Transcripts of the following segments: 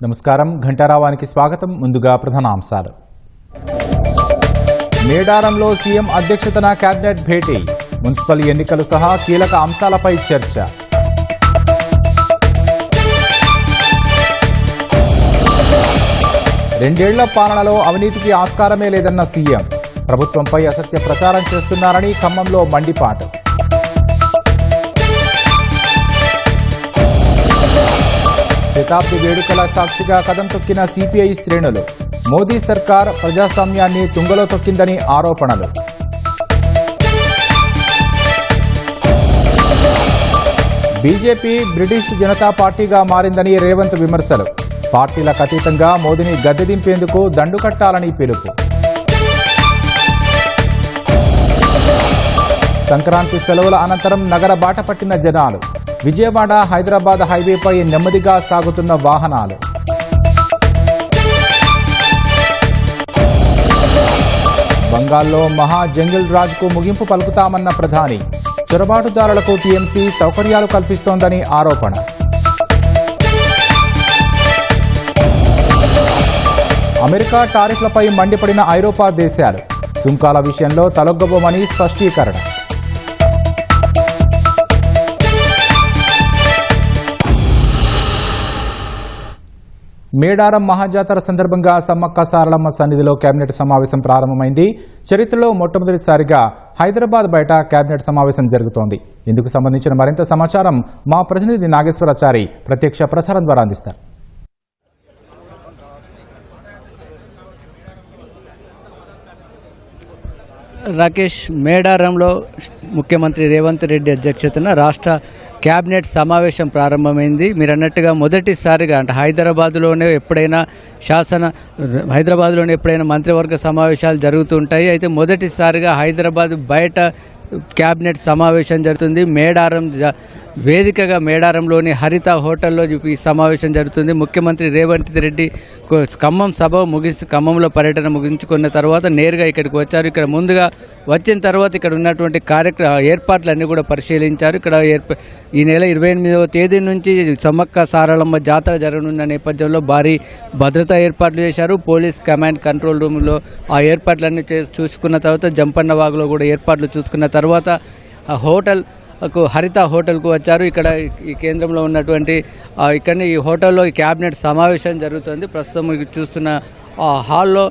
నమస్కారం, ఘంటారావానికి స్వాగతం. ముందుగా ప్రధానాంశాలు. మేడారంలో సీఎం అధ్యక్షతన కేబినెట్ భేటీ, మున్సిపల్ ఎన్నికలు సహా కీలక అంశాలపై చర్చ. రెండేళ్ల పాలనలో అవినీతికి ఆస్కారమే లేదన్న సీఎం, ప్రభుత్వంపై అసత్య ప్రచారం చేస్తున్నారని ఖమ్మంలో మండిపాటు. శతాబ్ది వేడుకల సాక్షిగా కదం తొక్కిన సిపిఐ శ్రేణులు, మోదీ సర్కార్ ప్రజాస్వామ్యాన్ని తుంగలో తొక్కిందని ఆరోపణలు. బీజేపీ బ్రిటిష్ జనతా పార్టీగా మారిందని రేవంత్ విమర్శలు, పార్టీలకు అతీతంగా మోదీని గద్దెదింపేందుకు దండుకట్టాలని పిలుపు. సంక్రాంతి సెలవుల అనంతరం నగర బాట పట్టిన జనాలు, విజయవాడ హైదరాబాద్ హైవేపై నెమ్మదిగా సాగుతున్న వాహనాలు. బంగాల్లో మహా జంగిల్ రాజ్కు ముగింపు పలుకుతామన్న ప్రధాని, చొరబాటుదారులకు టీఎంసీ సౌకర్యాలు కల్పిస్తోందని ఆరోపణ. అమెరికా టారిఫ్లపై మండిపడిన ఐరోపా దేశాలు, సుంకాల విషయంలో తలొగ్గబోమని స్పష్టీకరణ. మేడారం మహాజాతర సందర్భంగా సమ్మక్క సారలమ్మ సన్నిధిలో కేబినెట్ సమావేశం ప్రారంభమైంది. చరిత్రలో మొట్టమొదటిసారిగా హైదరాబాద్ బయట కేబినెట్ సమావేశం జరుగుతోంది. ఇందుకు సంబంధించిన మరింత సమాచారం మా ప్రతినిధి నాగేశ్వరాచారి ప్రత్యక్ష ప్రసారం ద్వారా అందిస్తారు. రాకేష్, మేడారంలో ముఖ్యమంత్రి రేవంత్ రెడ్డి అధ్యక్షతన రాష్ట్ర క్యాబినెట్ సమావేశం ప్రారంభమైంది. మీరు అన్నట్టుగా మొదటిసారిగా అంటే హైదరాబాద్లోనే ఎప్పుడైనా మంత్రివర్గ సమావేశాలు జరుగుతుంటాయి. అయితే మొదటిసారిగా హైదరాబాద్ బయట క్యాబినెట్ సమావేశం జరుగుతుంది. మేడారం వేదికగా మేడారంలోని హరిత హోటల్లో ఈ సమావేశం జరుగుతుంది. ముఖ్యమంత్రి రేవంత్ రెడ్డి ఖమ్మంలో పర్యటన ముగించుకున్న తర్వాత నేరుగా ఇక్కడికి వచ్చారు. ఇక్కడ ముందుగా వచ్చిన తర్వాత ఇక్కడ ఉన్నటువంటి ఏర్పాట్లన్నీ కూడా పరిశీలించారు. ఇక్కడ ఈ నెల 28వ తేదీ నుంచి సమ్మక్క సారలమ్మ జాతర జరగనున్న నేపథ్యంలో భారీ భద్రతా ఏర్పాట్లు చేశారు. పోలీస్ కమాండ్ కంట్రోల్ రూమ్లో ఆ ఏర్పాట్లన్నీ చూసుకున్న తర్వాత జంపన్న వాగులో కూడా ఏర్పాట్లు చూసుకున్న తర్వాత హరిత హోటల్కు వచ్చారు. ఇక్కడ ఈ కేంద్రంలో ఉన్నటువంటి ఈ హోటల్లో ఈ క్యాబినెట్ సమావేశం జరుగుతుంది. ప్రస్తుతం చూస్తున్న హాల్లో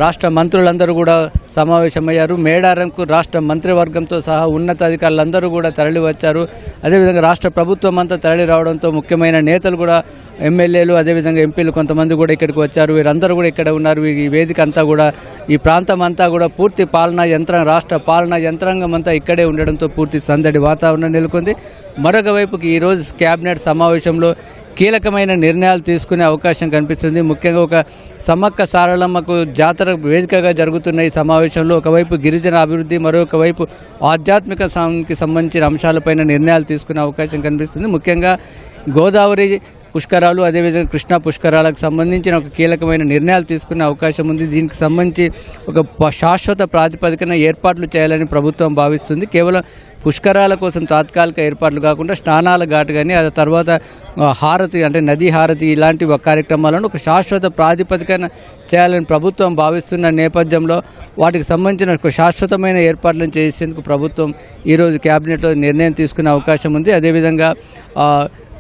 రాష్ట్ర మంత్రులందరూ కూడా సమావేశమయ్యారు. మేడారంకు రాష్ట్ర మంత్రివర్గంతో సహా ఉన్నతాధికారులందరూ కూడా తరలి వచ్చారు. అదేవిధంగా రాష్ట్ర ప్రభుత్వం అంతా తరలి రావడంతో ముఖ్యమైన నేతలు కూడా, ఎమ్మెల్యేలు, అదేవిధంగా ఎంపీలు కొంతమంది కూడా ఇక్కడికి వచ్చారు. వీరందరూ కూడా ఇక్కడ ఉన్నారు. ఈ వేదిక అంతా కూడా, ఈ ప్రాంతం అంతా కూడా పూర్తి రాష్ట్ర పాలనా యంత్రాంగం అంతా ఇక్కడే ఉండడంతో పూర్తి సందడి వాతావరణం నెలకొంది. మరొక వైపుకి ఈరోజు క్యాబినెట్ సమావేశంలో కీలకమైన నిర్ణయాలు తీసుకునే అవకాశం కనిపిస్తుంది. ముఖ్యంగా ఒక సమ్మక్క సారలమ్మకు జాతర వేదికగా జరుగుతున్న ఈ సమావేశంలో ఒకవైపు గిరిజన అభివృద్ధి, మరొక వైపు ఆధ్యాత్మిక సంబంధించిన అంశాలపైన నిర్ణయాలు తీసుకునే అవకాశం కనిపిస్తుంది. ముఖ్యంగా గోదావరి పుష్కరాలు, అదేవిధంగా కృష్ణా పుష్కరాలకు సంబంధించిన ఒక కీలకమైన నిర్ణయాలు తీసుకునే అవకాశం ఉంది. దీనికి సంబంధించి ఒక శాశ్వత ప్రాతిపదికన ఏర్పాట్లు చేయాలని ప్రభుత్వం భావిస్తుంది. కేవలం పుష్కరాల కోసం తాత్కాలిక ఏర్పాట్లు కాకుండా స్నానాల ఘాటు కానీ, ఆ తర్వాత హారతి అంటే నదీ హారతి ఇలాంటి కార్యక్రమాలను ఒక శాశ్వత ప్రాతిపదికన చేయాలని ప్రభుత్వం భావిస్తున్న నేపథ్యంలో వాటికి సంబంధించిన ఒక శాశ్వతమైన ఏర్పాట్లను చేసేందుకు ప్రభుత్వం ఈరోజు కేబినెట్లో నిర్ణయం తీసుకునే అవకాశం ఉంది. అదేవిధంగా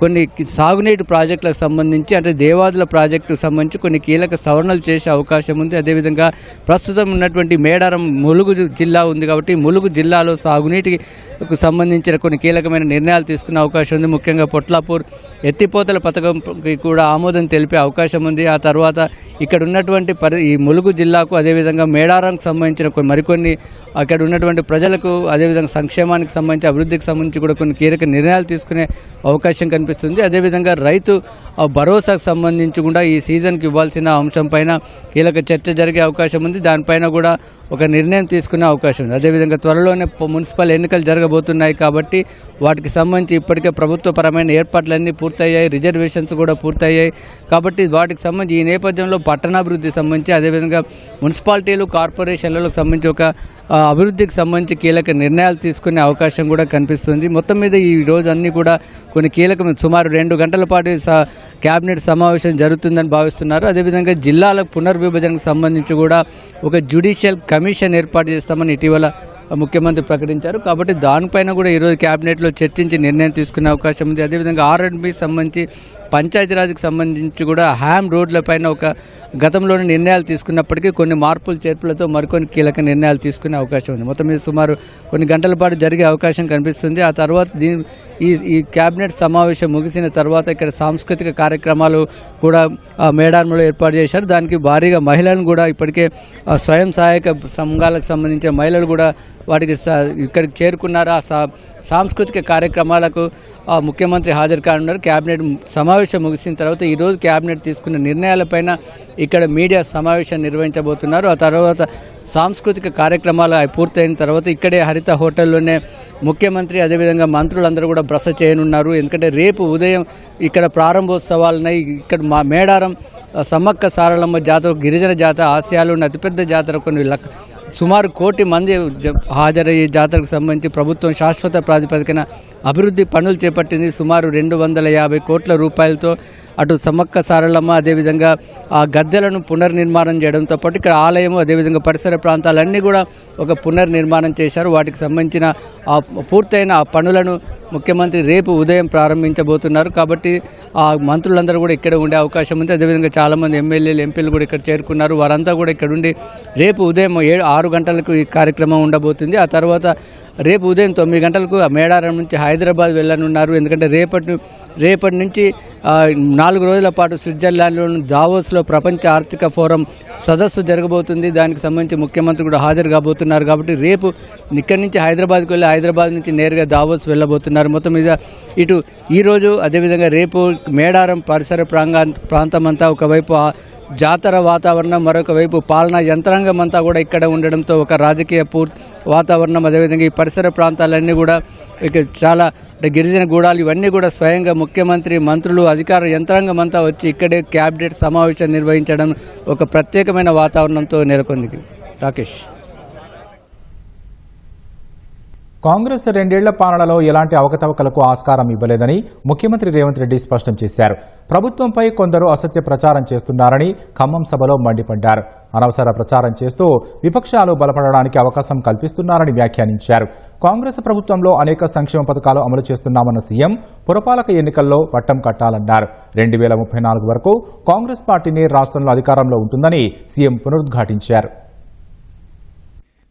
కొన్ని సాగునీటి ప్రాజెక్టులకు సంబంధించి అంటే దేవాదుల ప్రాజెక్టుకు సంబంధించి కొన్ని కీలక సవరణలు చేసే అవకాశం ఉంది. అదేవిధంగా ప్రస్తుతం ఉన్నటువంటి మేడారం ములుగు జిల్లా ఉంది కాబట్టి ములుగు జిల్లాలో సాగునీటికి సంబంధించిన కొన్ని కీలకమైన నిర్ణయాలు తీసుకునే అవకాశం ఉంది. ముఖ్యంగా పొట్లాపూర్ ఎత్తిపోతల పథకంకి కూడా ఆమోదం తెలిపే అవకాశం ఉంది. ఆ తర్వాత ఇక్కడ ఉన్నటువంటి ఈ ములుగు జిల్లాకు, అదేవిధంగా మేడారంకు సంబంధించిన మరికొన్ని అక్కడ ఉన్నటువంటి ప్రజలకు, అదేవిధంగా సంక్షేమానికి సంబంధించి, అభివృద్ధికి సంబంధించి కూడా కొన్ని కీలక నిర్ణయాలు తీసుకునే అవకాశం కనిపిస్తుంది. అదేవిధంగా రైతు భరోసాకు సంబంధించి కూడా ఈ సీజన్కి ఇవ్వాల్సిన అంశం పైన కీలక చర్చ జరిగే అవకాశం ఉంది. దానిపైన కూడా ఒక నిర్ణయం తీసుకునే అవకాశం ఉంది. అదేవిధంగా త్వరలోనే మున్సిపల్ ఎన్నికలు జరగబోతున్నాయి కాబట్టి వాటికి సంబంధించి ఇప్పటికే ప్రభుత్వపరమైన ఏర్పాట్లన్నీ పూర్తయ్యాయి, రిజర్వేషన్స్ కూడా పూర్తయ్యాయి. కాబట్టి వాటికి సంబంధించి ఈ నేపథ్యంలో పట్టణాభివృద్ధికి సంబంధించి అదేవిధంగా మున్సిపాలిటీలు కార్పొరేషన్లకు సంబంధించి ఒక అభివృద్ధికి సంబంధించి కీలక నిర్ణయాలు తీసుకునే అవకాశం కూడా కనిపిస్తుంది. మొత్తం మీద ఈ రోజు అన్నీ కూడా కొన్ని కీలకమైన సుమారు 2 గంటల పాటు క్యాబినెట్ సమావేశం జరుగుతుందని భావిస్తున్నారు. అదేవిధంగా జిల్లాల పునర్విభజనకు సంబంధించి కూడా ఒక జ్యుడిషియల్ కమిషన్ ఏర్పాటు చేస్తామని ఇటీవల ముఖ్యమంత్రి ప్రకటించారు. కాబట్టి దానిపైన కూడా ఈరోజు క్యాబినెట్లో చర్చించి నిర్ణయం తీసుకునే అవకాశం ఉంది. అదేవిధంగా R&B సంబంధించి పంచాయతీరాజ్కి సంబంధించి కూడా హ్యామ్ రోడ్లపైన ఒక గతంలోని నిర్ణయాలు తీసుకున్నప్పటికీ కొన్ని మార్పులు చేర్పులతో మరికొన్ని కీలక నిర్ణయాలు తీసుకునే అవకాశం ఉంది. మొత్తం మీద సుమారు కొన్ని గంటల పాటు జరిగే అవకాశం కనిపిస్తుంది. ఆ తర్వాత ఈ క్యాబినెట్ సమావేశం ముగిసిన తర్వాత ఇక్కడ సాంస్కృతిక కార్యక్రమాలు కూడా మేడారంలో ఏర్పాటు చేశారు. దానికి భారీగా మహిళలను కూడా ఇప్పటికే స్వయం సహాయక సంఘాలకు సంబంధించిన మహిళలు కూడా వాటికి ఇక్కడికి చేరుకున్నారు. ఆ సాంస్కృతిక కార్యక్రమాలకు ముఖ్యమంత్రి హాజరు కానున్నారు. క్యాబినెట్ సమావేశం ముగిసిన తర్వాత ఈరోజు క్యాబినెట్ తీసుకున్న నిర్ణయాలపైన ఇక్కడ మీడియా సమావేశం నిర్వహించబోతున్నారు. ఆ తర్వాత సాంస్కృతిక కార్యక్రమాలు పూర్తయిన తర్వాత ఇక్కడే హరిత హోటల్లోనే ముఖ్యమంత్రి అదేవిధంగా మంత్రులందరూ కూడా బస చేయనున్నారు. ఎందుకంటే రేపు ఉదయం ఇక్కడ ప్రారంభోత్సవాలున్నాయి. ఇక్కడ మా మేడారం సమ్మక్క సారలమ్మ జాతర, గిరిజన జాతర, ఆసియాలోని అతిపెద్ద జాతర, కొన్ని సుమారు 1 కోటి మంది హాజరయ్యే జాతరకు సంబంధించి ప్రభుత్వం శాశ్వత ప్రాతిపదికన అభివృద్ధి పనులు చేపట్టింది. సుమారు 250 కోట్ల రూపాయలతో అటు సమ్మక్క సారలమ్మ అదేవిధంగా ఆ గద్దెలను పునర్నిర్మాణం చేయడంతో పాటు ఇక్కడ ఆలయము అదేవిధంగా పరిసర ప్రాంతాలన్నీ కూడా ఒక పునర్నిర్మాణం చేశారు. వాటికి సంబంధించిన పూర్తయిన ఆ పనులను ముఖ్యమంత్రి రేపు ఉదయం ప్రారంభించబోతున్నారు. కాబట్టి ఆ మంత్రులందరూ కూడా ఇక్కడ ఉండే అవకాశం ఉంది. అదేవిధంగా చాలామంది ఎమ్మెల్యేలు, ఎంపీలు కూడా ఇక్కడ చేరుకున్నారు. వారంతా కూడా ఇక్కడ ఉండి రేపు ఉదయం 6 గంటలకు ఈ కార్యక్రమం ఉండబోతుంది. ఆ తర్వాత రేపు ఉదయం 9 గంటలకు మేడారం నుంచి హైదరాబాద్ వెళ్ళనున్నారు. ఎందుకంటే రేపటి నుంచి 4 రోజుల పాటు స్విట్జర్లాండ్లోని దావోస్లో ప్రపంచ ఆర్థిక ఫోరం సదస్సు జరగబోతుంది. దానికి సంబంధించి ముఖ్యమంత్రి కూడా హాజరు కాబోతున్నారు. కాబట్టి రేపు ఇక్కడి నుంచి హైదరాబాద్కు వెళ్ళి హైదరాబాద్ నుంచి నేరుగా దావోస్ వెళ్ళబోతున్నారు. మొత్తం మీద ఇటు ఈరోజు అదేవిధంగా రేపు మేడారం పరిసర ప్రాంతం అంతా ఒకవైపు జాతర వాతావరణం, మరొక వైపు పాలనా యంత్రాంగం అంతా కూడా ఇక్కడ ఉండడంతో ఒక రాజకీయ వాతావరణం, అదేవిధంగా ఈ పరిసర ప్రాంతాలన్నీ కూడా ఇక చాలా గిరిజన గూడాలు ఇవన్నీ కూడా స్వయంగా ముఖ్యమంత్రి, మంత్రులు, అధికార యంత్రాంగం అంతా వచ్చి ఇక్కడే క్యాబినెట్ సమావేశం నిర్వహించడం ఒక ప్రత్యేకమైన వాతావరణంతో నెలకొంది. రాకేష్. కాంగ్రెస్ 2 ఏళ్ల పాలనలో ఎలాంటి అవకతవకలకు ఆస్కారం ఇవ్వలేదని ముఖ్యమంత్రి రేవంత్ రెడ్డి స్పష్టం చేశారు. ప్రభుత్వంపై కొందరు అసత్య ప్రచారం చేస్తున్నారని ఖమ్మం సభలో మండిపడ్డారు. అనవసర ప్రచారం చేస్తూ విపక్షాలు బలపడడానికి అవకాశం కల్పిస్తున్నారని వ్యాఖ్యానించారు. కాంగ్రెస్ ప్రభుత్వంలో అనేక సంక్షేమ పథకాలు అమలు చేస్తున్నామన్న సీఎం పురపాలక ఎన్నికల్లో పట్టం కట్టాలన్నారు. 2034 వరకు కాంగ్రెస్ పార్టీని రాష్ట్రంలో అధికారంలో ఉంటుందని సీఎం పునరుద్ఘాటించారు.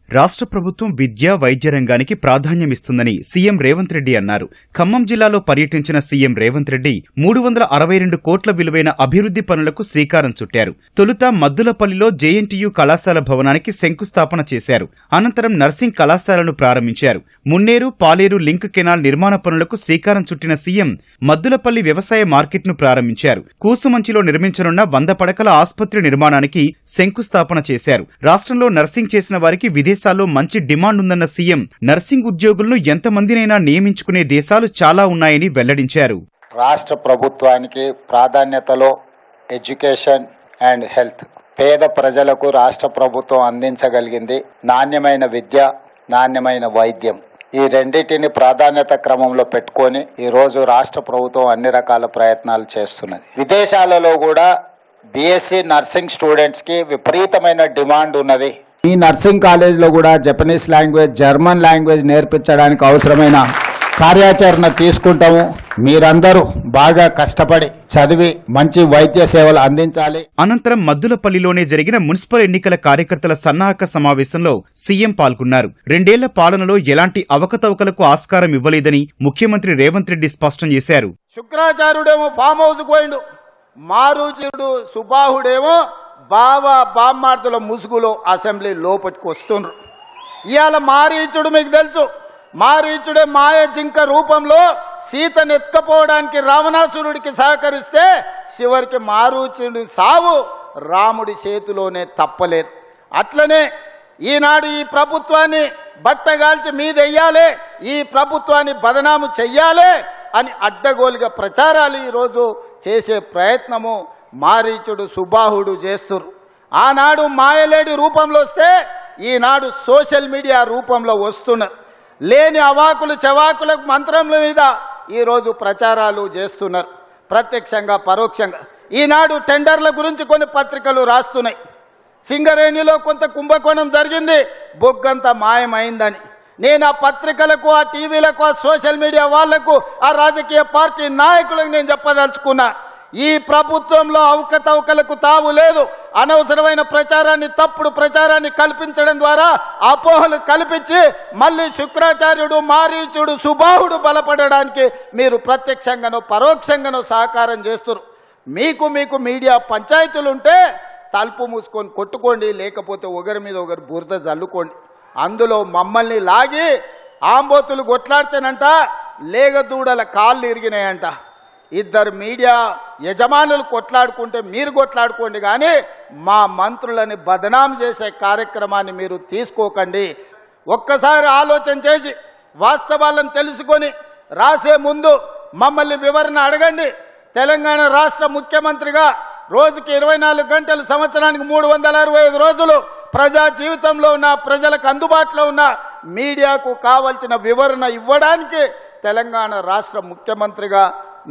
రాష్ట్ర ప్రభుత్వం విద్య, వైద్య రంగానికి ప్రాధాన్యమిస్తుందని సీఎం రేవంత్ రెడ్డి అన్నారు. ఖమ్మం జిల్లాలో పర్యటించిన సీఎం రేవంత్ రెడ్డి 362 కోట్ల విలువైన అభివృద్ది పనులకు శ్రీకారం చుట్టారు. తొలుత మద్దులపల్లిలో జేఎన్టీయూ కళాశాల భవనానికి శంకుస్థాపన చేశారు. అనంతరం నర్సింగ్ కళాశాలను ప్రారంభించారు. మున్నేరు, పాలేరు లింక్ కెనాల్ నిర్మాణ పనులకు శ్రీకారం చుట్టిన సీఎం మద్దులపల్లి వ్యవసాయ మార్కెట్ను ప్రారంభించారు. కూసుమంచిలో నిర్మించనున్న 100 పడకల ఆసుపత్రి నిర్మాణానికి శంకుస్థాపన చేశారు. రాష్ట్రంలో నర్సింగ్ చేసిన వారికి విదేశాల్లో మంచి డిమాండ్ ఉందన్న సీఎం నర్సింగ్ ఉద్యోగులను ఎంతమందినైనా నియమించుకునే దేశాలు చాలా ఉన్నాయని వెల్లడించారు. రాష్ట్ర ప్రభుత్వానికి ప్రాధాన్యతలో ఎడ్యుకేషన్ అండ్ హెల్త్, పేద ప్రజలకు రాష్ట్ర ప్రభుత్వం అందించగలిగింది నాణ్యమైన విద్య, నాణ్యమైన వైద్యం. ఈ రెండింటిని ప్రాధాన్యత క్రమంలో పెట్టుకొని ఈ రోజు రాష్ట్ర ప్రభుత్వం అన్ని రకాల ప్రయత్నాలు చేస్తున్నది. విదేశాలలో కూడా బీఎస్సీ నర్సింగ్ స్టూడెంట్స్ కి విపరీతమైన డిమాండ్ ఉన్నది. ఈ నర్సింగ్ కాలేజ్లో కూడా జపనీస్ లాంగ్వేజ్, జర్మన్ లాంగ్వేజ్ నేర్పించడానికి అవసరమైన కార్యాచరణ తీసుకుంటాము. మీరందరూ బాగా కష్టపడి చదివి మంచి వైద్య సేవలు అందించాలి. అనంతరం మద్దులపల్లిలోనే జరిగిన మున్సిపల్ ఎన్నికల కార్యకర్తల సన్నాహక సమావేశంలో సీఎం పాల్గొన్నారు. 2 ఏళ్ల పాలనలో ఎలాంటి అవకతవకలకు ఆస్కారం ఇవ్వలేదని ముఖ్యమంత్రి రేవంత్ రెడ్డి స్పష్టం చేశారు. శుక్రాచార్యుడేమో ఫామ్ హౌస్ పోయిండు, మారుచుడు సుబాహుడేమో బామ్మార్దుల ముసుగులో అసెంబ్లీ లోపలికి వస్తుండ్రు. ఇవాళ మారీచుడు మీకు తెలుసు, మారీచుడే మాయ జింక రూపంలో సీతను ఎత్తుకపోవడానికి రావణాసురుడికి సహకరిస్తే చివరికి మారీచుడి సావు రాముడి చేతిలోనే తప్పలేదు. అట్లనే ఈనాడు ఈ ప్రభుత్వాన్ని బట్టగాల్చి మీదెయ్యాలి, ఈ ప్రభుత్వాన్ని బదనాము చెయ్యాలి అని అడ్డగోలుగా ప్రచారాలు ఈరోజు చేసే ప్రయత్నము మారీచుడు సుబాహుడు చేస్తున్నారు. ఆనాడు మాయలేడి రూపంలో వస్తే ఈనాడు సోషల్ మీడియా రూపంలో వస్తున్నారు. లేని అవాకులు చవాకుల మంత్రముల మీద ఈరోజు ప్రచారాలు చేస్తున్నారు, ప్రత్యక్షంగా పరోక్షంగా. ఈనాడు టెండర్ల గురించి కొన్ని పత్రికలు రాస్తున్నాయి. సింగరేణిలో కొంత కుంభకోణం జరిగింది, బొగ్గంత మాయమైందని. నేను ఆ పత్రికలకు, ఆ టీవీలకు, ఆ సోషల్ మీడియా వాళ్లకు, ఆ రాజకీయ పార్టీ నాయకులకు నేను చెప్పదలుచుకున్నా, ఈ ప్రభుత్వంలో అవకతవకలకు తావు లేదు. అనవసరమైన ప్రచారాన్ని, తప్పుడు ప్రచారాన్ని కల్పించడం ద్వారా అపోహలు కల్పించి మళ్ళీ శుక్రాచార్యుడు, మారీచుడు, సుబాహుడు బలపడడానికి మీరు ప్రత్యక్షంగానో పరోక్షంగానో సహకారం చేస్తున్నారు. మీకు మీడియా పంచాయతీలు ఉంటే తలుపు మూసుకొని కొట్టుకోండి, లేకపోతే ఒకరి మీద ఒకరు బురద జల్లుకోండి. అందులో మమ్మల్ని లాగి ఆంబోతులు కొట్లాడితేనంట లేగదూడల కాళ్ళు ఇరిగినాయంట. ఇద్దరు మీడియా యజమానులు కొట్లాడుకుంటే మీరు కొట్లాడుకోండి, కానీ మా మంత్రులని బదనాం చేసే కార్యక్రమాన్ని మీరు తీసుకోకండి. ఒక్కసారి ఆలోచన చేసి వాస్తవాలను తెలుసుకొని రాసే ముందు మమ్మల్ని వివరణ అడగండి. తెలంగాణ రాష్ట్ర ముఖ్యమంత్రిగా రోజుకి 24 గంటలు, సంవత్సరానికి 365 రోజులు ప్రజా జీవితంలో ఉన్న, ప్రజలకు అందుబాటులో ఉన్న మీడియాకు కావలసిన వివరణ ఇవ్వడానికి తెలంగాణ రాష్ట్ర ముఖ్యమంత్రిగా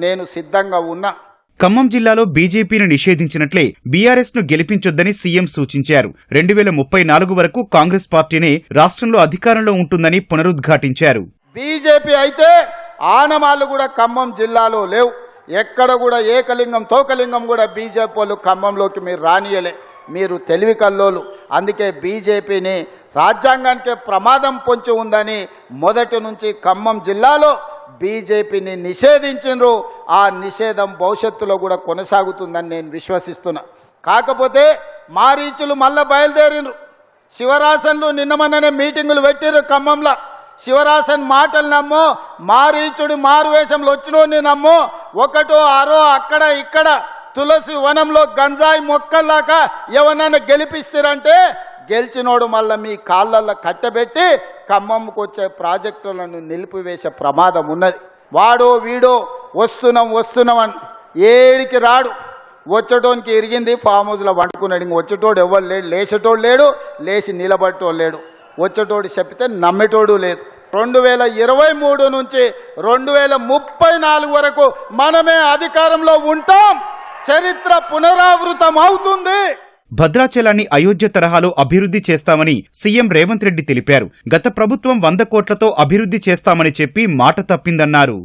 నేను సిద్ధంగా ఉన్నా. ఖమ్మం జిల్లాలో బీజేపీని నిషేధించినట్లే బీఆర్ఎస్ ను గెలిపించొద్దని సీఎం సూచించారు. 2034 వరకు కాంగ్రెస్ పార్టీనే రాష్ట్రంలో అధికారంలో ఉంటుందని పునరుద్ఘాటించారు. బీజేపీ అయితే ఆనమాలు కూడా ఖమ్మం జిల్లాలో లేవు. ఎక్కడ కూడా ఏకలింగం తోకలింగం కూడా బీజేపీ వాళ్ళు ఖమ్మంలోకి మీరు రానియలే. మీరు తెలివి కల్లోలు. అందుకే బీజేపీని రాజ్యాంగానికే ప్రమాదం పొంచి ఉందని మొదటి నుంచి ఖమ్మం జిల్లాలో బీజేపీని నిషేధించారు. ఆ నిషేధం భవిష్యత్తులో కూడా కొనసాగుతుందని నేను విశ్వసిస్తున్నా. కాకపోతే మారీచులు మళ్ళా బయలుదేరినరు. శివరాసన్లు నిన్నమన్ననే మీటింగులు పెట్టిరు ఖమ్మంలో. శివరాసన్ మాటలు నమ్మో, మారీచుడు మారువేషంలో వచ్చినోని నమ్మో, ఒకటో ఆరో అక్కడ ఇక్కడ తులసి వనంలో గంజాయి మొక్కల్లాగా ఎవరన్నా గెలిపిస్తారంటే గెలిచినోడు మళ్ళీ మీ కాళ్ళల్లో కట్టబెట్టి ఖమ్మంకు వచ్చే ప్రాజెక్టులను నిలిపివేసే ప్రమాదం ఉన్నది. వాడో వీడో వస్తున్నాం అని ఏడికి రాడు. వచ్చేటోనికి ఇరిగింది, ఫామ్ హౌస్లో వండుకున్నాడు. ఇంక వచ్చేటోడు ఎవరు లేడు, లేచేటోడు లేడు, లేచి నిలబట్టోడు లేడు. వచ్చేటోడు చెప్తే నమ్మేటోడు లేదు. 2023 నుంచి 2034 వరకు మనమే అధికారంలో ఉంటాం. చరిత్ర పునరావృతం అవుతుంది. భద్రాచలాన్ని అయోధ్య తరహాలో అభివృద్ధి చేస్తామని సీఎం రేవంత్ రెడ్డి తెలిపారు. గత ప్రభుత్వం 100 కోట్లతో అభివృద్ధి చేస్తామని చెప్పి మాట తప్పిందన్నారు.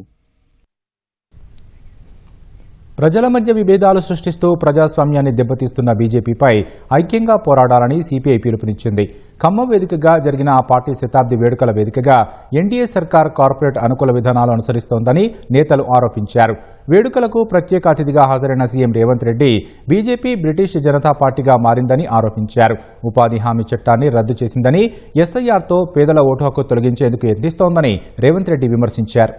ప్రజల మధ్య విభేదాలు సృష్టిస్తూ ప్రజాస్వామ్యాన్ని దెబ్బతీస్తున్న బీజేపీపై ఐక్యంగా పోరాడాలని సిపిఐ పిలుపునిచ్చింది. ఖమ్మం వేదికగా జరిగిన ఆ పార్టీ శతాబ్ది వేడుకల వేదికగా ఎన్డీఏ సర్కార్ కార్పొరేట్ అనుకూల విధానాలు అనుసరిస్తోందని నేతలు ఆరోపించారు. వేడుకలకు ప్రత్యేక అతిథిగా హాజరైన CM Revanth Reddy BJP British Janata పార్టీగా మారిందని ఆరోపించారు. ఉపాధి హామీ చట్టాన్ని రద్దు చేసిందని, ఎస్ఐఆర్తో పేదల ఓటు హక్కు తొలగించేందుకు యత్నిస్తోందని రేవంత్ రెడ్డి విమర్శించారు.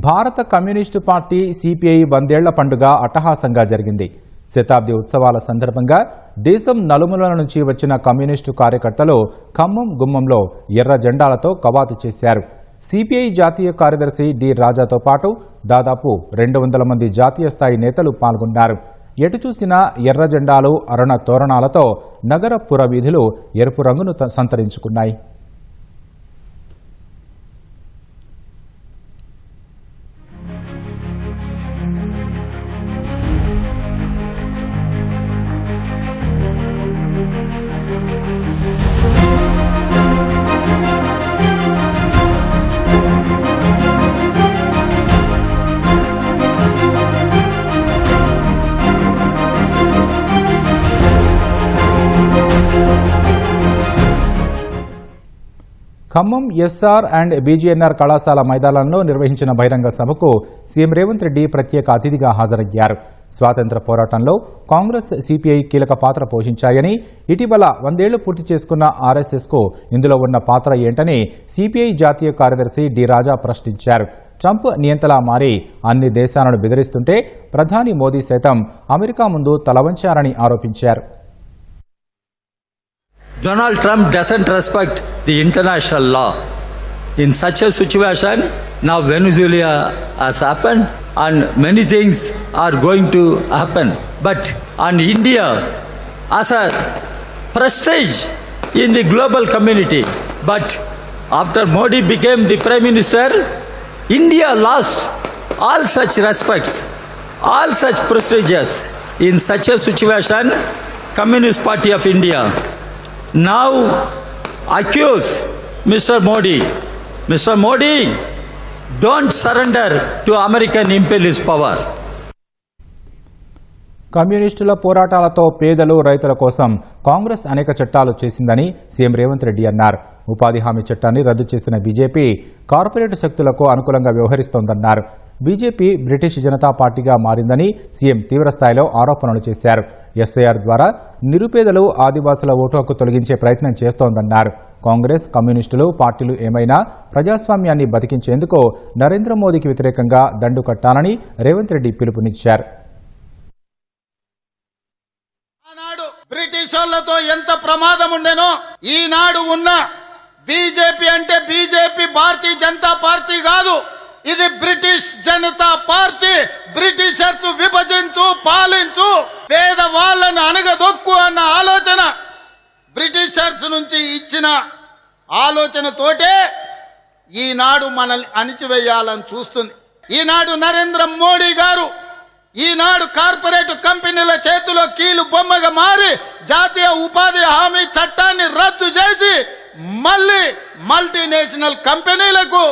భారత కమ్యూనిస్టు పార్టీ సిపిఐ 100 ఏళ్ల పండుగ అట్టహాసంగా జరిగింది. శతాబ్ది ఉత్సవాల సందర్భంగా దేశం నలుమూలల నుంచి వచ్చిన కమ్యూనిస్టు కార్యకర్తలు ఖమ్మం గుమ్మంలో ఎర్ర జెండాలతో కవాతు చేశారు. సిపిఐ జాతీయ కార్యదర్శి డి రాజాతో పాటు దాదాపు 200 మంది జాతీయ స్థాయి నేతలు పాల్గొన్నారు. ఎటు చూసినా ఎర్ర జెండాలు, అరుణ తోరణాలతో నగర పురవీధులు ఎరుపు రంగును సంతరించుకున్నాయి. ఖమ్మం ఎస్ఆర్ అండ్ బీజీఎన్ఆర్ కళాశాల మైదానంలో నిర్వహించిన బహిరంగ సభకు సీఎం రేవంత్ రెడ్డి ప్రత్యేక అతిథిగా హాజరయ్యారు. స్వాతంత్ర పోరాటంలో కాంగ్రెస్, సిపిఐ కీలక పాత్ర పోషించాయని, ఇటీవల 100 ఏళ్లు పూర్తి చేసుకున్న ఆర్ఎస్ఎస్కు ఇందులో ఉన్న పాత్ర ఏంటని సిపిఐ జాతీయ కార్యదర్శి డి రాజా ప్రశ్నించారు. ట్రంప్ నియంతలా మారి అన్ని దేశాలను బెదిరిస్తుంటే ప్రధాని మోదీ సైతం అమెరికా ముందు తలవంచారని ఆరోపించారు. Donald Trump doesn't respect the international law. In such a situation, now Venezuela has happened and many things are going to happen. But on India as a prestige in the global community. But after Modi became the Prime Minister, India lost all such respects, all such prestiges. In such a situation, Communist Party of India now accuse Mr. Modi. Mr. Modi, don't surrender to American imperialist power. కమ్యూనిస్టుల పోరాటాలతో పేదలు, రైతుల కోసం కాంగ్రెస్ అనేక చట్టాలు చేసిందని CM Revanth Reddy అన్నారు. ఉపాధి హామీ చట్టాన్ని రద్దు చేసిన బీజేపీ కార్పొరేట్ శక్తులకు అనుకూలంగా వ్యవహరిస్తోందన్నారు. బీజేపీ బ్రిటిష్ జనతా పార్టీగా మారిందని సీఎం తీవ్రస్థాయిలో ఆరోపణలు చేశారు. ఎస్ఐఆర్ ద్వారా నిరుపేదలు, ఆదివాసుల ఓటు హక్కు తొలగించే ప్రయత్నం చేస్తోందన్నారు. కాంగ్రెస్, కమ్యూనిస్టులు పార్టీలు ఏమైనా ప్రజాస్వామ్యాన్ని బతికించేందుకు నరేంద్ర మోదీకి వ్యతిరేకంగా దండు కట్టాలని రేవంత్ రెడ్డి పిలుపునిచ్చారు. బ్రిటిష్ వాళ్ళతో ఎంత ప్రమాదం ఉండేనో ఈనాడు ఉన్న బీజేపీ అంటే బీజేపీ భారతీయ జనతా పార్టీ కాదు, ఇది బ్రిటిష్ జనతా పార్టీ. బ్రిటిషర్స్ విభజించు, పాలించు, పేదవాళ్లను అణగదొక్కు అన్న ఆలోచన బ్రిటిషర్స్ నుంచి ఇచ్చిన ఆలోచనతోటే ఈనాడు మనల్ని అణిచివేయాలని చూస్తుంది. ఈనాడు నరేంద్ర మోడీ గారు ఈనాడు కార్పొరేట్ కంపెనీల చేతిలో కీలు బొమ్మగా మారి జాతీయ ఉపాధి హామీ చట్టాన్ని రద్దు చేసి మళ్ళీ మల్టీనేషనల్ కంపెనీలకు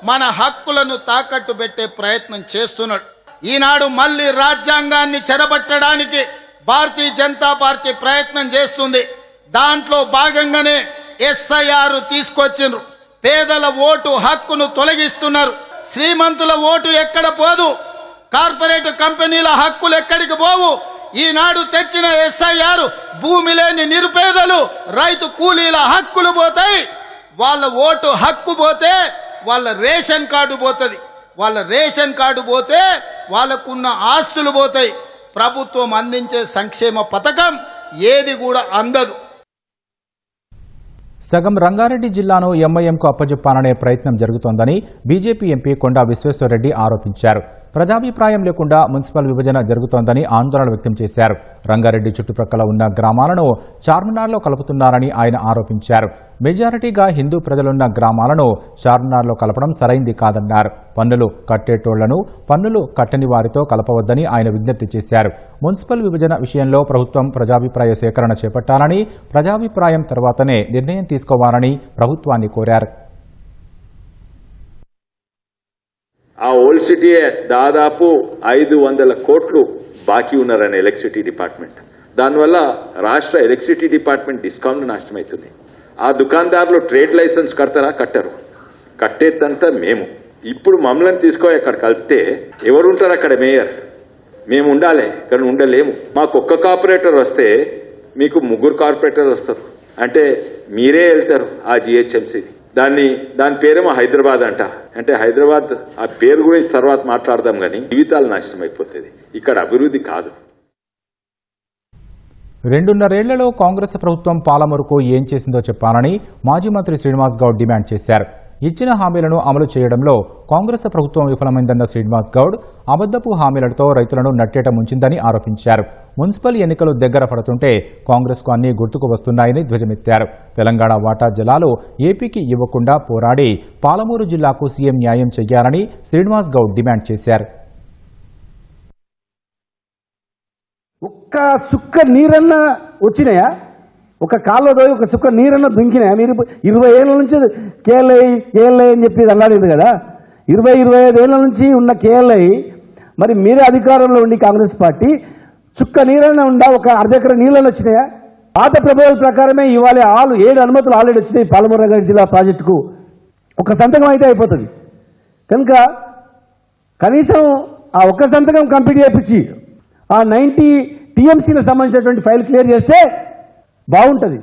మన హక్కులను తాకట్టు పెట్టే ప్రయత్నం చేస్తున్నాడు. ఈనాడు మళ్ళీ రాజ్యాంగాన్ని చెరబట్టడానికి భారతీయ జనతా పార్టీ ప్రయత్నం చేస్తుంది. దాంట్లో భాగంగానే ఎస్ఐఆర్ తీసుకొచ్చిండ్రు. పేదల ఓటు హక్కును తొలగిస్తున్నారు. శ్రీమంతుల ఓటు ఎక్కడ పోదు, కార్పొరేట్ కంపెనీల హక్కులు ఎక్కడికి పోవు. ఈనాడు తెచ్చిన ఎస్ఐఆర్ భూమి లేని నిరుపేదలు, రైతు కూలీల హక్కులు పోతాయి. వాళ్ళ ఓటు హక్కు పోతే వాళ్ళ రేషన్ కార్డు పోతుంది. వాళ్ళ రేషన్ కార్డు పోతే వాళ్ళకున్న ఆస్తులు పోతాయి. ప్రభుత్వం అందించే సంక్షేమ పథకం ఏది కూడా అందదు. సగం రంగారెడ్డి జిల్లాను ఎంఐఎంకు అప్పజెప్పాలనే ప్రయత్నం జరుగుతోందని బీజేపీ ఎంపీ కొండా విశ్వేశ్వరరెడ్డి ఆరోపించారు. ప్రజాభిప్రాయం లేకుండా మున్సిపల్ విభజన జరుగుతోందని ఆందోళన వ్యక్తం చేశారు. రంగారెడ్డి చుట్టుప్రక్కల ఉన్న గ్రామాలను చార్మినార్లో కలుపుతున్నారని ఆయన ఆరోపించారు. మెజారిటీగా హిందూ ప్రజలున్న గ్రామాలను చార్మినార్లో కలపడం సరైంది కాదన్నారు. పన్నులు కట్టేటోళ్లను పన్నులు కట్టని వారితో కలపవద్దని ఆయన విజ్ఞప్తి చేశారు. మున్సిపల్ విభజన విషయంలో ప్రభుత్వం ప్రజాభిప్రాయ సేకరణ చేపట్టాలని, ప్రజాభిప్రాయం తర్వాతనే నిర్ణయం తీసుకోవాలని ప్రభుత్వాన్ని కోరారు. ఆ ఓల్డ్ సిటీ దాదాపు 500 కోట్లు బాకీ ఉన్నారని ఎలక్ట్రిసిటీ డిపార్ట్మెంట్. దానివల్ల రాష్ట్ర ఎలక్ట్రిసిటీ డిపార్ట్మెంట్ డిస్కౌంట్ నష్టమవుతుంది. ఆ దుకాణదారులు ట్రేడ్ లైసెన్స్ కడతారా? కట్టరు. కట్టేదంతా మేము. ఇప్పుడు మమ్మల్ని తీసుకొని అక్కడ కలిపితే ఎవరుంటారు అక్కడ? మేయర్. మేము ఉండాలి, కానీ ఉండలేము. మాకు ఒక్క కార్పొరేటర్ వస్తే మీకు 3 కార్పొరేటర్ వస్తారు. అంటే మీరే వెళ్తారు ఆ జిహెచ్ఎంసీని. దాని పేరేమో హైదరాబాద్ అంట. అంటే హైదరాబాద్ ఆ పేరు గురించి తర్వాత మాట్లాడదాం, కానీ జీవితాలు నాశనం అయిపోతుంది. ఇక్కడ అభివృద్ధి కాదు. 2.5 ఏళ్లలో కాంగ్రెస్ ప్రభుత్వం పాలమూరుకు ఏం చేసిందో చెప్పాలని మాజీ మంత్రి శ్రీనివాస్ గౌడ్ డిమాండ్ చేశారు. ఇచ్చిన హామీలను అమలు చేయడంలో కాంగ్రెస్ ప్రభుత్వం విఫలమైందన్న శ్రీనివాస్ గౌడ్ అబద్దపు హామీలతో రైతులను నట్టేట ముంచిందని ఆరోపించారు. మున్సిపల్ ఎన్నికలు దగ్గర పడుతుంటే కాంగ్రెస్కు అన్నీ గుర్తుకు వస్తున్నాయని ధ్వజమెత్తారు. తెలంగాణ వాటా జలాలు ఏపీకి ఇవ్వకుండా పోరాడి పాలమూరు జిల్లాకు సీఎం న్యాయం చేయాలని శ్రీనివాస్ గౌడ్ డిమాండ్ చేశారు. ఒక్క సుక్క నీరన్నా వచ్చినాయా? ఒక కాలువలో ఒక సుక్క నీరన్నా దుంకినాయా? మీరు 20 ఏళ్ల నుంచి కేఎల్ఐ అని చెప్పి అన్నాడు కదా. 20-25 ఏళ్ల నుంచి ఉన్న కేఎల్ఐ, మరి మీరే అధికారంలో ఉండి కాంగ్రెస్ పార్టీ, చుక్క నీరన్నా ఉండా? ఒక 1/2 ఎకరా నీళ్ళని వచ్చినాయా? పాత ప్రపోజల్ ప్రకారమే ఇవాళ 7 అనుమతులు ఆల్రెడీ వచ్చినాయి పాలమూరు రంగారెడ్డి జిల్లా ప్రాజెక్టుకు. ఒక సంతకం అయితే అయిపోతుంది. కనుక కనీసం ఆ ఒక్క సంతకం కంప్లీట్ చేయించి ఆ 90 టీఎంసీలకు సంబంధించినటువంటి ఫైల్ క్లియర్ చేస్తే బాగుంటుంది.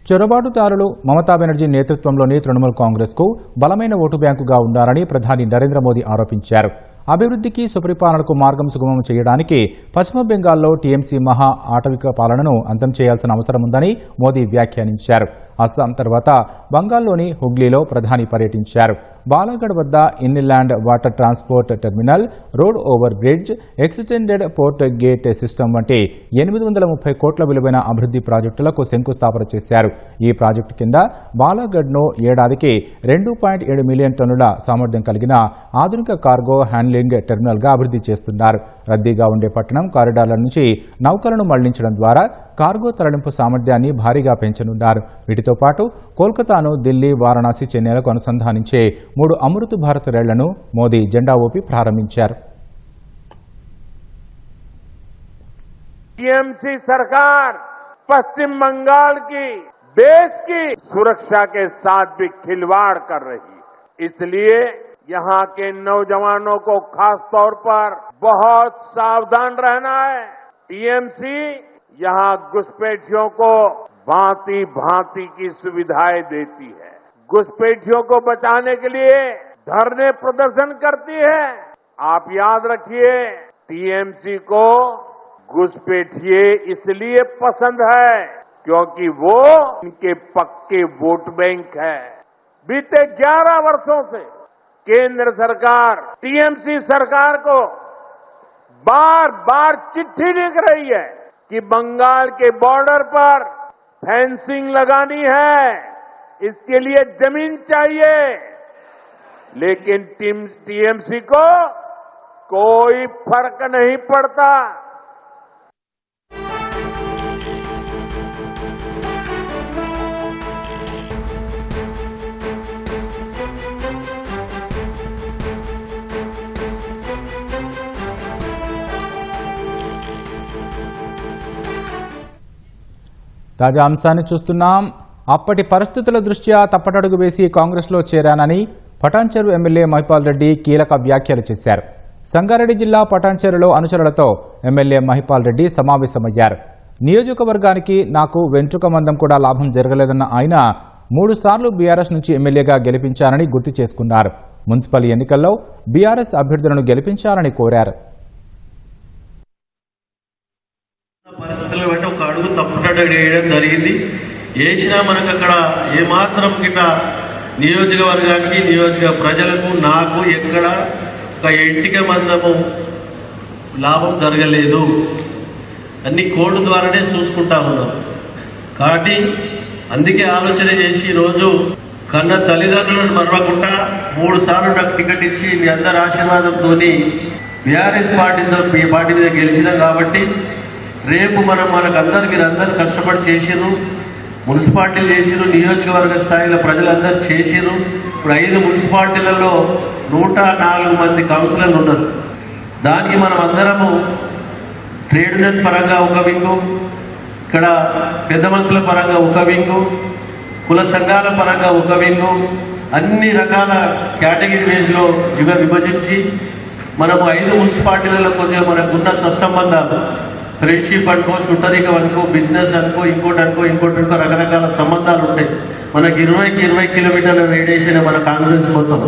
చొరబాటుదారులు మమతా బెనర్జీ నేతృత్వంలోని తృణమూల్ కాంగ్రెస్ కు బలమైన ఓటు బ్యాంకుగా ఉన్నారని ప్రధాని నరేంద్ర మోదీ ఆరోపించారు. అభివృద్ధికి సుపరిపాలనకు మార్గం సుగమం చేయడానికి పశ్చిమ బెంగాల్లో టీఎంసీ మహా ఆటవిక పాలనను అంతం చేయాల్సిన అవసరం ఉందని మోదీ వ్యాఖ్యానించారు. అస్సాం తర్వాత బంగాల్లోని హుగ్లీలో ప్రధాని పర్యటించారు. బాలాగఢ్ వద్ద inland water transport terminal, road over bridge, extended port gate system వంటి 830 కోట్ల విలువైన అభివృద్ధి ప్రాజెక్టులకు శంకుస్థాపన చేశారు. ఈ ప్రాజెక్టు కింద బాలాగఢ్ను ఏడాదికి 2.7 మిలియన్ టన్నుల సామర్థ్యం కలిగిన ఆధునిక కార్గో హ్యాండ్లింగ్ టెర్మినల్గా అభివృద్ధి చేస్తున్నారు. రద్దీగా ఉండే పట్టణం కారిడార్ల నుంచి నౌకలను మళ్లించడం ద్వారా కార్గో తరలింపు సామర్థ్యాన్ని భారీగా పెంచనున్నారు. వీటితో పాటు కోల్కతాను ఢిల్లీ, వారణాసి, చెన్నైలకు అనుసంధానించే 3 అమృత్ భారత్ రైళ్లను మోదీ జెండా ఊపి ప్రారంభించారు. टीएमसी सरकार पश्चिम बंगाल की देश की सुरक्षा के साथ भी खिलवाड़ कर रही है. इसलिए यहाँ के नौजवानों को खास तौर पर बहुत सावधान रहना है. टीएमसी यहाँ घुसपैठियों को भांति भांति की सुविधाएं देती है. घुसपैठियों को बचाने के लिए धरने प्रदर्शन करती है. आप याद रखिए, टीएमसी को घुसपैठिए इसलिए पसंद है क्योंकि वो इनके पक्के वोट बैंक है. बीते 11 वर्षों से केंद्र सरकार टीएमसी सरकार को बार बार चिट्ठी लिख रही है कि बंगाल के बॉर्डर पर फेंसिंग लगानी है, इसके लिए जमीन चाहिए. लेकिन टीएमसी को कोई फर्क नहीं पड़ता. తాజా అంశాన్ని చూస్తున్నాం. అప్పటి పరిస్థితుల దృష్ట్యా తప్పటడుగు వేసి కాంగ్రెస్లో చేరానని పటాన్చెరు ఎమ్మెల్యే మహిపాల్ రెడ్డి కీలక వ్యాఖ్యలు చేశారు. సంగారెడ్డి జిల్లా పటాన్చెరులో అనుచరులతో ఎమ్మెల్యే మహిపాల్ రెడ్డి సమావేశమయ్యారు. నియోజకవర్గానికి నాకు వెంట్రుక మందం కూడా లాభం జరగలేదన్న ఆయన 3 సార్లు బీఆర్ఎస్ నుంచి ఎమ్మెల్యేగా గెలిపించారని గుర్తు చేసుకున్నారు. మున్సిపల్ ఎన్నికల్లో బీఆర్ఎస్ అభ్యర్థులను గెలిపించాలని కోరారు. పరిస్థితులను బట్టి ఒక అడుగు తప్పుటడుగు వేయడం జరిగింది. వేసినా మనకు అక్కడ ఏమాత్రం గిట్ట నియోజకవర్గానికి, నియోజక ప్రజలకు, నాకు ఎక్కడ ఒక ఎంటిక మందము లాభం జరగలేదు. అన్ని కోడ్ ద్వారానే చూసుకుంటా ఉన్నాం. కాబట్టి అందుకే ఆలోచన చేసి ఈరోజు కన్న తల్లిదండ్రులను మరవకుండా 3 సార్లు నాకు టికెట్ ఇచ్చి మీ అందరి ఆశీర్వాదంతో బీఆర్ఎస్ పార్టీ మీద గెలిచినాం. కాబట్టి రేపు మనకందరూ మీరందరూ కష్టపడి చేసిరు, మున్సిపాలిటీలు చేసిరు, నియోజకవర్గ స్థాయిలో ప్రజలందరూ చేసిరు. ఇప్పుడు 5 మున్సిపాలిటీలలో 104 మంది కౌన్సిలర్లు ఉన్నారు. దానికి మనం అందరము ట్రేడ్ యూనియన్ పరంగా ఒక వింగు, ఇక్కడ పెద్ద మనుషుల పరంగా ఒక వింగు, కుల సంఘాల పరంగా ఒక వింగు, అన్ని రకాల కేటగిరీ వేస్లో విభజించి మనము 5 మున్సిపాలిటీలలో కొద్దిగా మనకున్న సత్సంబంధాలు, ఫ్రెండ్షిప్ అనుకో, చుట్టరికం అనుకో, బిజినెస్ అనుకో, ఇంకోటి రకరకాల సంబంధాలు ఉంటాయి. మనకి 20 కిలోమీటర్ల రేడియేషన్ మన కాన్సెన్స్ మొత్తం.